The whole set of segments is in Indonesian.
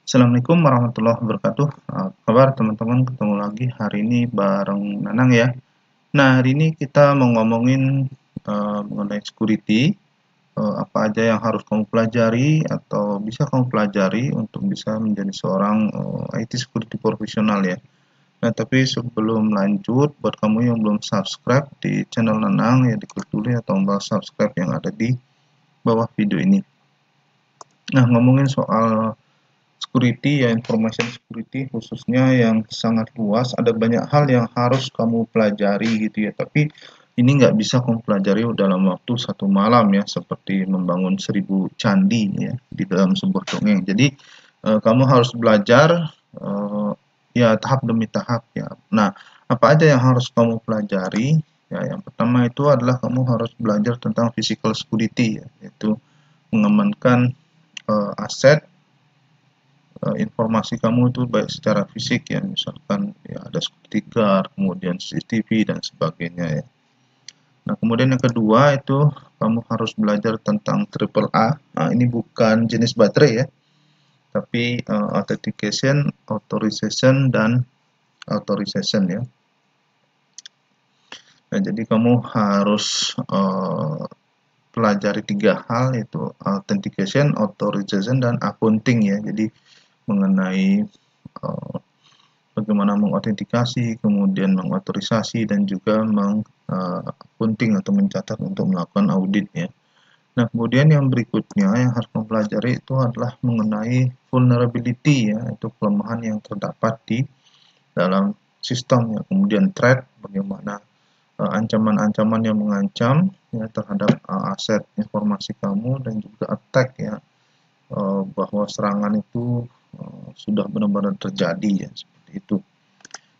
Assalamualaikum warahmatullahi wabarakatuh. Apa kabar teman-teman? Ketemu lagi hari ini bareng Nanang ya. Nah, hari ini kita mau ngomongin mengenai security, apa aja yang harus kamu pelajari atau bisa kamu pelajari untuk bisa menjadi seorang IT security profesional ya. Nah, tapi sebelum lanjut, buat kamu yang belum subscribe di channel Nanang ya diklik dulu ya tombol subscribe yang ada di bawah video ini. Nah, ngomongin soal security ya, information security khususnya yang sangat luas, ada banyak hal yang harus kamu pelajari gitu ya, tapi ini nggak bisa kamu pelajari dalam waktu satu malam ya, seperti membangun 1000 candi ya di dalam sebuah dongeng. Jadi kamu harus belajar eh, ya tahap demi tahap ya. Nah, apa aja yang harus kamu pelajari? Ya, yang pertama itu adalah kamu harus belajar tentang physical security ya, yaitu mengamankan aset informasi kamu itu baik secara fisik ya, misalkan ya ada security guard, kemudian CCTV dan sebagainya ya. Nah, kemudian yang kedua itu kamu harus belajar tentang triple A. Nah, ini bukan jenis baterai ya, tapi authentication, authorization dan authorization ya. Nah, jadi kamu harus pelajari tiga hal, yaitu authentication, authorization dan accounting ya. Jadi mengenai bagaimana mengautentikasi, kemudian mengotorisasi dan juga menggunting atau mencatat untuk melakukan audit ya. Nah, kemudian yang berikutnya yang harus mempelajari itu adalah mengenai vulnerability ya, itu kelemahan yang terdapat di dalam sistem ya. Kemudian threat, bagaimana ancaman-ancaman yang mengancam ya terhadap aset informasi kamu, dan juga attack ya, bahwa serangan itu sudah benar-benar terjadi ya, seperti itu.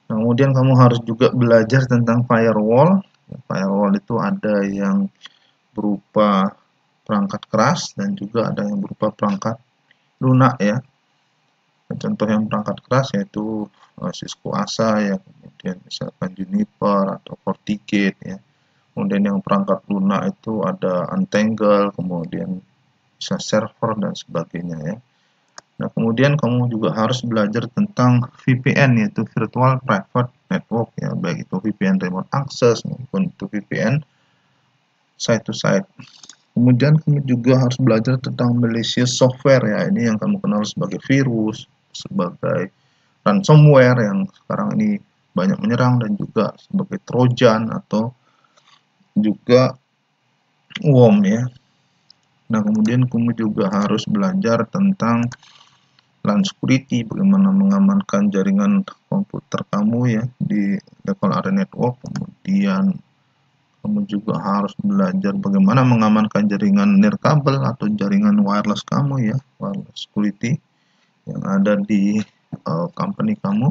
Nah, kemudian kamu harus juga belajar tentang firewall. Firewall itu ada yang berupa perangkat keras dan juga ada yang berupa perangkat lunak ya. Contoh yang perangkat keras yaitu Cisco ASA ya, kemudian misalkan Juniper atau FortiGate ya. Kemudian yang perangkat lunak itu ada Untangle, kemudian bisa server dan sebagainya ya. Nah, kemudian kamu juga harus belajar tentang VPN, yaitu Virtual Private Network ya, baik itu VPN remote access maupun itu VPN site to site. Kemudian kamu juga harus belajar tentang malicious software ya, ini yang kamu kenal sebagai virus, sebagai ransomware yang sekarang ini banyak menyerang, dan juga sebagai trojan atau juga worm ya. Nah, kemudian kamu juga harus belajar tentang LAN security, bagaimana mengamankan jaringan komputer kamu ya di level area network. Kemudian kamu juga harus belajar bagaimana mengamankan jaringan nirkabel atau jaringan wireless kamu ya, wireless security yang ada di company kamu.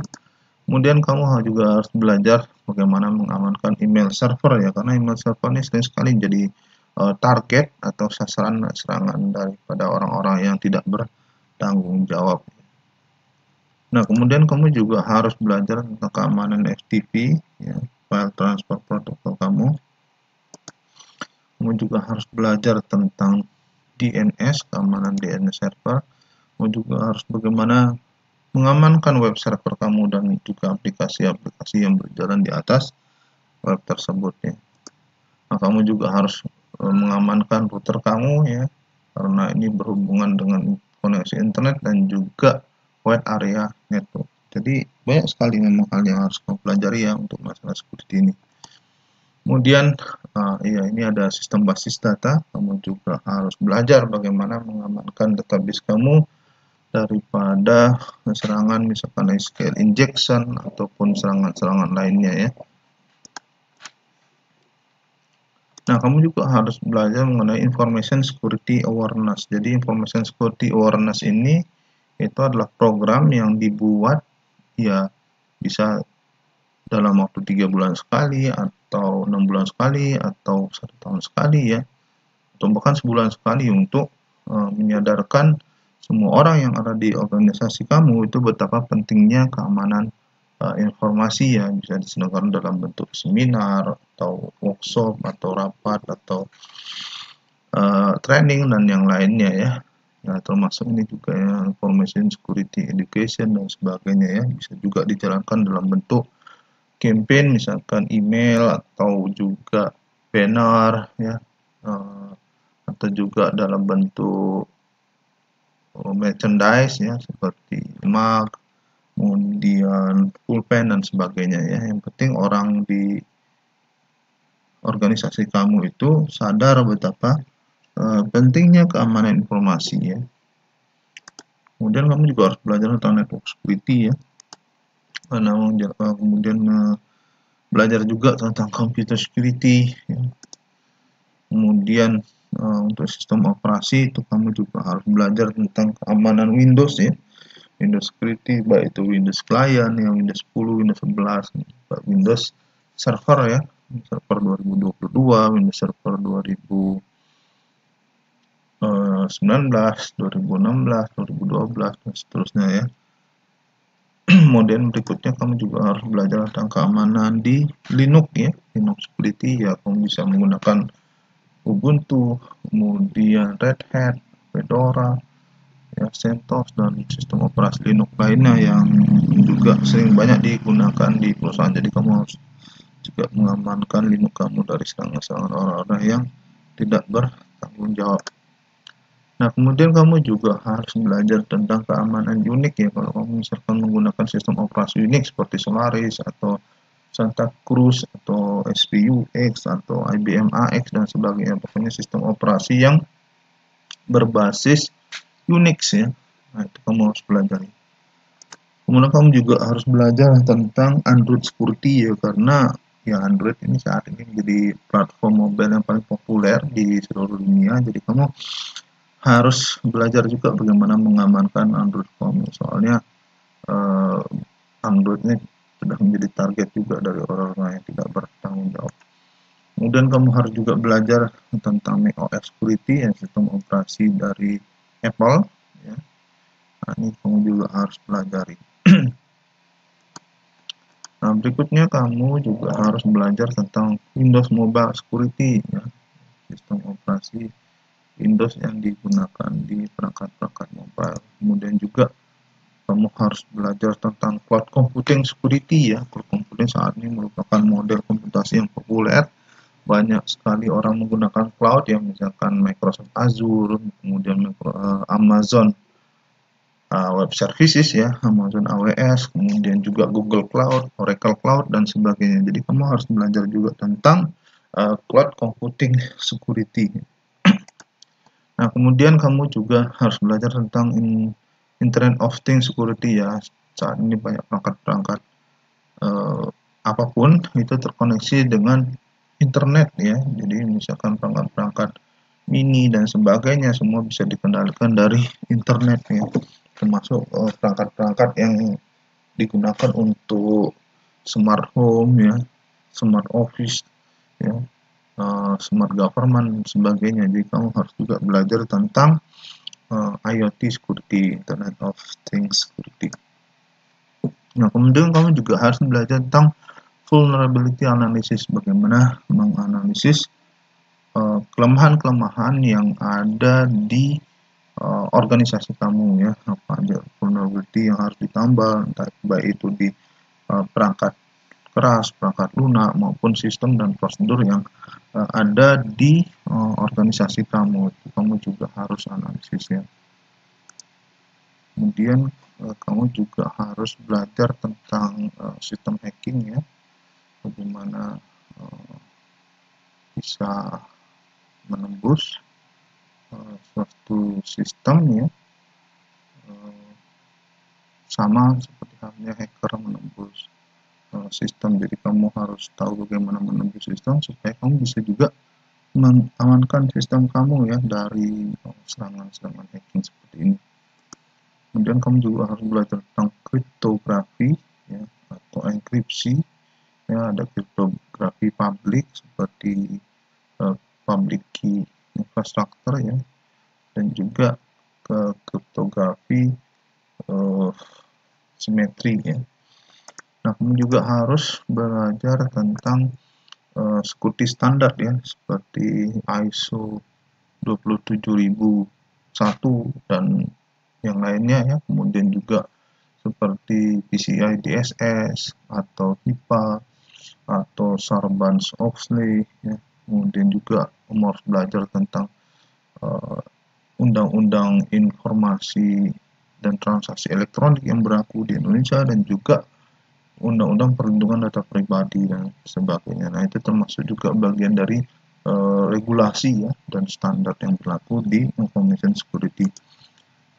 Kemudian kamu juga harus belajar bagaimana mengamankan email server ya, karena email server ini sering sekali jadi target atau sasaran serangan daripada orang-orang yang tidak bertanggung jawab. Nah, kemudian kamu juga harus belajar tentang keamanan FTP, ya, file transfer protocol kamu. Kamu juga harus belajar tentang DNS, keamanan DNS server. Kamu juga harus bagaimana mengamankan web server kamu dan juga aplikasi-aplikasi yang berjalan di atas web tersebut ya. Nah, kamu juga harus mengamankan router kamu ya, karena ini berhubungan dengan koneksi internet dan juga wide area network. Jadi banyak sekali memang hal yang harus kamu pelajari ya untuk masalah security ini. Kemudian ya, ini ada sistem basis data. Kamu juga harus belajar bagaimana mengamankan database kamu daripada serangan misalkan SQL injection ataupun serangan-serangan lainnya ya. Nah, kamu juga harus belajar mengenai information security awareness. Jadi information security awareness ini itu adalah program yang dibuat ya, bisa dalam waktu 3 bulan sekali atau 6 bulan sekali atau 1 tahun sekali ya, atau bahkan sebulan sekali, untuk menyadarkan semua orang yang ada di organisasi kamu itu betapa pentingnya keamanan informasi ya, bisa diselenggarakan dalam bentuk seminar atau workshop atau rapat atau training dan yang lainnya ya. Ya, termasuk ini juga ya, information security education dan sebagainya ya, bisa juga dijalankan dalam bentuk campaign, misalkan email atau juga banner ya, atau juga dalam bentuk merchandise ya, seperti mug, kemudian pulpen dan sebagainya ya. Yang penting orang di organisasi kamu itu sadar betapa pentingnya keamanan informasi ya. Kemudian kamu juga harus belajar tentang network security ya. Kemudian belajar juga tentang computer security ya. Kemudian untuk sistem operasi itu kamu juga harus belajar tentang keamanan Windows ya. Windows security, baik itu Windows client, yang Windows 10, Windows 11, Windows Server ya, Server 2022, Windows Server 2019, 2016, 2012, dan seterusnya ya. Kemudian berikutnya kamu juga harus belajar tentang keamanan di Linux ya, Linux security ya, kamu bisa menggunakan Ubuntu, kemudian Red Hat, Fedora, ya, CentOS dan sistem operasi Linux lainnya yang juga sering banyak digunakan di perusahaan. Jadi kamu harus juga mengamankan Linux kamu dari serangan-serangan orang-orang yang tidak bertanggung jawab. Nah, kemudian kamu juga harus belajar tentang keamanan Unix ya. Kalau kamu misalkan menggunakan sistem operasi Unix seperti Solaris atau Santa Cruz atau SPUX atau IBM AX dan sebagainya. Pokoknya sistem operasi yang berbasis Unix ya. Nah, itu kamu harus pelajari. Kemudian kamu juga harus belajar tentang Android security ya, karena ya Android ini saat ini menjadi platform mobile yang paling populer di seluruh dunia. Jadi kamu harus belajar juga bagaimana mengamankan Android kamu. Soalnya Android ini sudah menjadi target juga dari orang-orang yang tidak bertanggung jawab. Kemudian kamu harus juga belajar tentang macOS security, ya, sistem operasi dari Apple. Ya. Nah, ini kamu juga harus pelajari. Nah, berikutnya kamu juga harus belajar tentang Windows Mobile Security, ya, sistem operasi Windows yang digunakan di perangkat-perangkat mobile. Kemudian juga kamu harus belajar tentang cloud computing security ya. Cloud computing saat ini merupakan model komputasi yang populer. Banyak sekali orang menggunakan cloud yang misalkan Microsoft Azure, kemudian Amazon Web Services ya, Amazon AWS, kemudian juga Google Cloud, Oracle Cloud dan sebagainya. Jadi kamu harus belajar juga tentang cloud computing security. Nah, kemudian kamu juga harus belajar tentang Internet of Things security ya. Saat ini banyak perangkat-perangkat apapun itu terkoneksi dengan internet ya. Jadi misalkan perangkat-perangkat mini dan sebagainya semua bisa dikendalikan dari internet ya. Termasuk perangkat-perangkat yang digunakan untuk smart home ya, smart office ya, smart government dan sebagainya. Jadi kamu harus juga belajar tentang IoT security, Internet of Things security. Nah, kemudian kamu juga harus belajar tentang vulnerability analysis, bagaimana menganalisis kelemahan-kelemahan yang ada di organisasi kamu ya, apa aja vulnerability yang harus ditambal, entah baik itu di perangkat keras, perangkat lunak maupun sistem dan prosedur yang ada di organisasi kamu. Kamu juga harus analisis ya. Kemudian kamu juga harus belajar tentang sistem hacking ya, bagaimana bisa menembus suatu sistem ya, sama seperti halnya hacker menembus sistem. Jadi kamu harus tahu bagaimana menembus sistem supaya kamu bisa juga mengamankan sistem kamu ya dari serangan-serangan hacking seperti ini. Kemudian kamu juga harus belajar tentang kriptografi ya, atau enkripsi ya. Ada kriptografi publik seperti public key infrastructure ya, dan juga ke kriptografi simetri ya. Nah, kamu juga harus belajar tentang security standar ya, seperti ISO 27000 1 dan yang lainnya ya, kemudian juga seperti PCI DSS atau HIPAA atau Sarbanes-Oxley ya. Kemudian juga kamu harus belajar tentang undang-undang informasi dan transaksi elektronik yang berlaku di Indonesia dan juga undang-undang perlindungan data pribadi dan sebagainya. Nah, itu termasuk juga bagian dari regulasi ya dan standar yang berlaku di information security.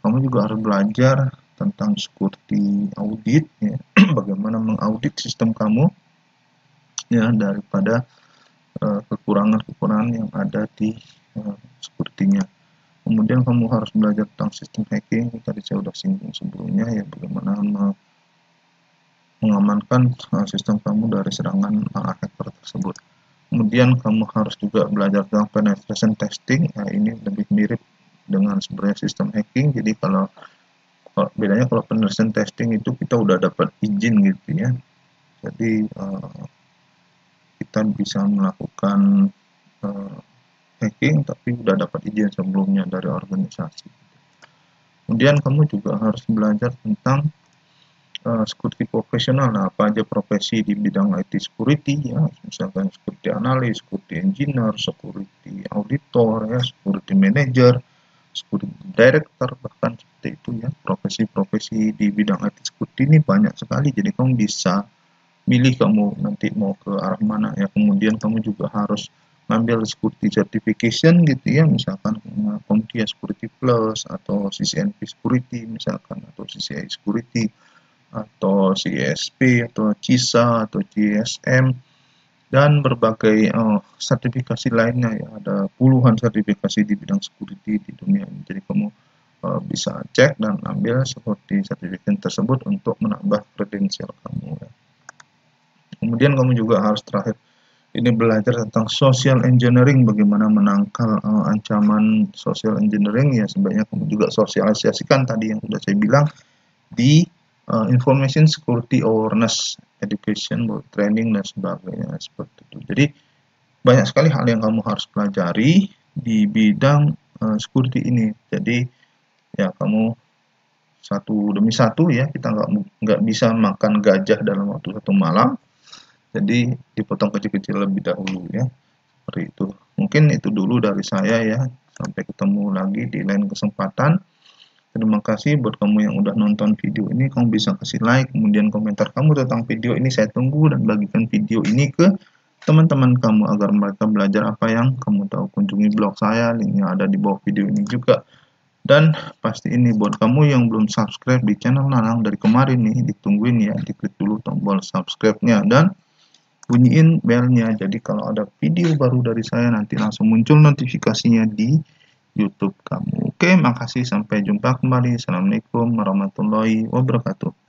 Kamu juga harus belajar tentang security audit ya, bagaimana mengaudit sistem kamu ya daripada kekurangan-kekurangan yang ada di security-nya. Kemudian kamu harus belajar tentang sistem hacking, tadi saya sudah singgung sebelumnya ya, bagaimana mengamankan sistem kamu dari serangan hacker tersebut. Kemudian kamu harus juga belajar tentang penetration testing. Nah, ini lebih mirip dengan sebenarnya sistem hacking. Jadi kalau bedanya kalau penetration testing itu kita udah dapat izin gitu ya. Jadi kita bisa melakukan hacking tapi udah dapat izin sebelumnya dari organisasi. Kemudian kamu juga harus belajar tentang security profesional. Nah, apa aja profesi di bidang IT security ya, misalkan security analyst, security engineer, security auditor ya, security manager, security director, bahkan seperti itu ya. Profesi-profesi di bidang IT security ini banyak sekali, jadi kamu bisa milih kamu nanti mau ke arah mana ya. Kemudian kamu juga harus ngambil security certification gitu ya, misalkan CompTIA Security Plus atau CCNP Security misalkan, atau CCI Security atau CISP atau CISA atau CISM dan berbagai sertifikasi lainnya ya, ada puluhan sertifikasi di bidang security di dunia ini. Jadi kamu bisa cek dan ambil seperti sertifikat tersebut untuk menambah kredensial kamu ya. Kemudian kamu juga harus terakhir ini belajar tentang social engineering, bagaimana menangkal ancaman social engineering ya. Sebaiknya kamu juga sosialisasikan tadi yang sudah saya bilang di information security awareness education, training dan sebagainya seperti itu. Jadi banyak sekali hal yang kamu harus pelajari di bidang security ini. Jadi ya kamu satu demi satu ya, kita nggak bisa makan gajah dalam waktu satu malam. Jadi dipotong kecil-kecil lebih dahulu ya, seperti itu. Mungkin itu dulu dari saya ya. Sampai ketemu lagi di lain kesempatan. Terima kasih buat kamu yang udah nonton video ini. Kamu bisa kasih like, kemudian komentar kamu tentang video ini saya tunggu, dan bagikan video ini ke teman-teman kamu agar mereka belajar apa yang kamu tahu. Kunjungi blog saya, linknya ada di bawah video ini juga. Dan pasti ini buat kamu yang belum subscribe di channel Nanang dari kemarin nih, ditungguin ya, diklik dulu tombol subscribe-nya dan bunyiin belnya. Jadi kalau ada video baru dari saya nanti langsung muncul notifikasinya di YouTube kamu. Oke, makasih. Sampai jumpa kembali. Assalamualaikum warahmatullahi wabarakatuh.